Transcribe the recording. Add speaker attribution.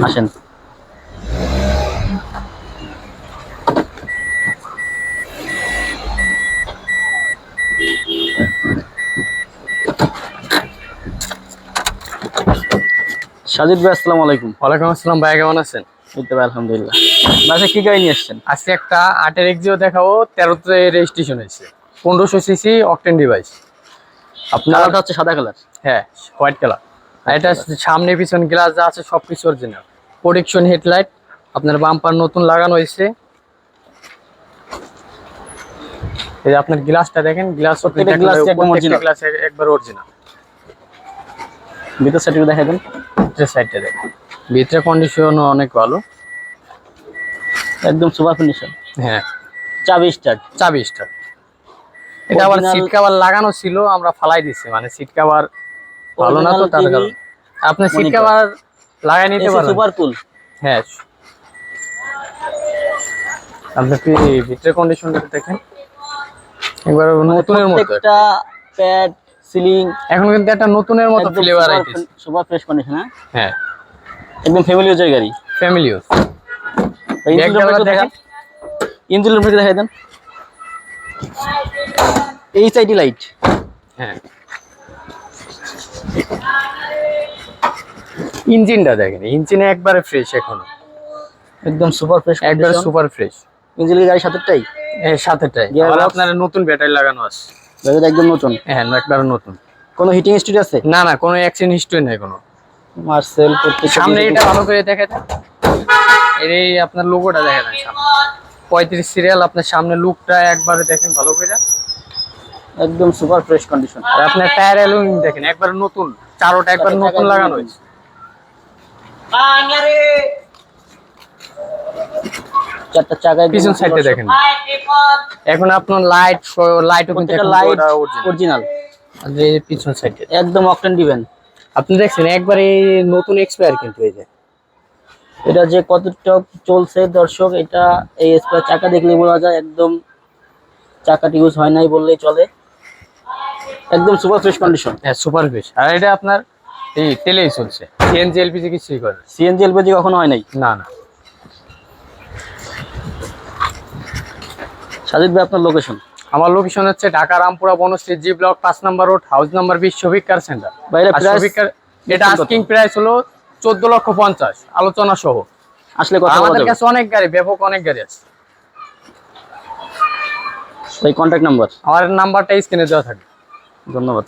Speaker 1: আসেন। সাজিদ ভাই, আসসালামু আলাইকুম।
Speaker 2: ওয়ালাইকুম আসসালাম ভাই, কেমন আছেন?
Speaker 1: এই তো ভাই, আলহামদুলিল্লাহ। বাসে কি গাড়ি নিয়ে আসছেন?
Speaker 2: আজকে একটা 8-এর এক্সিও দেখাবো, 13তে রেজিস্ট্রেশন হয়েছে, 1500 সিসি অকটেন ডিভাইস। আপনার
Speaker 1: কালারটা হচ্ছে সাদা কালার।
Speaker 2: হ্যাঁ, হোয়াইট কালার। আর এটা সামনে পিছন গ্লাস যা আছে সবকিছু অরিজিনাল। প্রোটেকশন হেডলাইট, আপনার বাম্পার নতুন লাগানো হয়েছে। এই যে আপনার গ্লাসটা দেখেন, গ্লাস
Speaker 1: প্রত্যেকটা গ্লাস একদম অরিজিনাল।
Speaker 2: গ্লাস একবার অরিজিনাল।
Speaker 1: ভিতর সাইডে দেখাই দেন।
Speaker 2: ভিতরের সাইডটা দেখেন, ভিতরে কন্ডিশন অনেক ভালো,
Speaker 1: একদম সুপার ফিনিশন।
Speaker 2: হ্যাঁ।
Speaker 1: চাবি স্টার্ট।
Speaker 2: চাবি স্টার। এটা আবার
Speaker 1: Original-
Speaker 2: সিট কভার লাগানো ছিল, আমরা ফালাই দিছি, মানে সিট কভার ভালো না তো
Speaker 1: Original
Speaker 2: তার
Speaker 1: TV
Speaker 2: কারণে। আপনি সিট
Speaker 1: monitor।
Speaker 2: কভার লাগাই নিতে
Speaker 1: এসি
Speaker 2: পারেন।
Speaker 1: Super cool.
Speaker 2: হ্যাঁ, আপনি কি ভিতরের কন্ডিশনটা দেখেন, একবার নতুনের মতো।
Speaker 1: প্রত্যেকটা প্যাড, সিলিং
Speaker 2: এখন কিন্তু একটা নতুনের মতো ফ্লেভার আইতেছে।
Speaker 1: Super fresh condition. হ্যাঁ,
Speaker 2: হ্যাঁ,
Speaker 1: একদম ফ্যামিলি ইউজের গাড়ি।
Speaker 2: Family use.
Speaker 1: ইঞ্জিন রুমটা দেখেন, ইঞ্জিন রুমটা দেখাই দেন। HID light.
Speaker 2: হ্যাঁ, ইঞ্জিনটা দেখেন, ইঞ্জিনে একবারে ফ্রেশ, এখনো
Speaker 1: একদম সুপার ফ্রেশ
Speaker 2: একবারে সুপার ফ্রেশ।
Speaker 1: ইঞ্জিন গাড়ি সাথেরটাই।
Speaker 2: এর সাথেটাই
Speaker 1: Gearbox?
Speaker 2: আর আপনার নতুন ব্যাটারি লাগানো আছে।
Speaker 1: গাড়িটা একদম নতুন।
Speaker 2: হ্যাঁ, একবারে নতুন।
Speaker 1: কোনো হিটিং স্ট্রিট আছে?
Speaker 2: না না, কোনো অ্যাক্সিডেন্ট হিস্ট্রি নাই কোনো।
Speaker 1: মার্সেল প্রত্যেকটা
Speaker 2: সামনে এটা ভালো করে দেখে দেন, এই আপনার লোগোটা দেখে দেন সামনে 35 সিরিয়াল। আপনার সামনে লুকটা একবারে দেখেন ভালো করে।
Speaker 1: একদম সুপার ফ্রেশ কন্ডিশন।
Speaker 2: আর আপনার টায়ার অ্যালুমিনিয়াম দেখেন, একবার নতুন, চারোটা একবার নতুন লাগানো হয়েছে।
Speaker 1: চারটা চাকায়
Speaker 2: পিছন সাইডে দেখেন, এখন আপনার লাইটও কিন্তু
Speaker 1: প্রত্যেকটা
Speaker 2: এখন
Speaker 1: লাইট
Speaker 2: অরিজিনাল।
Speaker 1: অরিজিনাল।
Speaker 2: আর এই যে পিছন সাইডে
Speaker 1: একদম অকটেন দিবেন।
Speaker 2: আপনি দেখছেন একবারে নতুন এক্সপায়ার, কিন্তু এই যে
Speaker 1: এটা যে কতটা চলছে দর্শক, এটা এই স্পেয়ার চাকা দেখলে বোঝা যায় একদম চাকাটি ইউজ হয় নাই বললেই চলে। একদম সুপার ফ্রেশ কন্ডিশন।
Speaker 2: হ্যাঁ, সুপার ফিশ। আর এটা আপনার এই তেলেই চলছে, সিএনজি এলপিজি কিছুই করে না।
Speaker 1: সিএনজি এলপিজি কখনো হয় নাই।
Speaker 2: না না।
Speaker 1: সাজিদ ভাই, আপনার লোকেশন?
Speaker 2: আমার লোকেশন হচ্ছে ঢাকা রামপুরা বনশ্রী জি ব্লক 5 নম্বর road, house number 20, Shafiq car centre.
Speaker 1: বাইরে
Speaker 2: আর
Speaker 1: প্রাইস
Speaker 2: শফিক কার, এটা আস্কিং প্রাইস হলো 14,50,000 আলোচনা সহ।
Speaker 1: আসলে কথা বলা
Speaker 2: আমাদের
Speaker 1: যাবে।
Speaker 2: কাছে অনেক গাড়ি, ব্যাপক অনেক গাড়ি আছে।
Speaker 1: এই কন্ট্যাক্ট নাম্বার।
Speaker 2: আমার নাম্বারটা স্ক্রিনে দেওয়া থাকবে।
Speaker 1: ধন্যবাদ।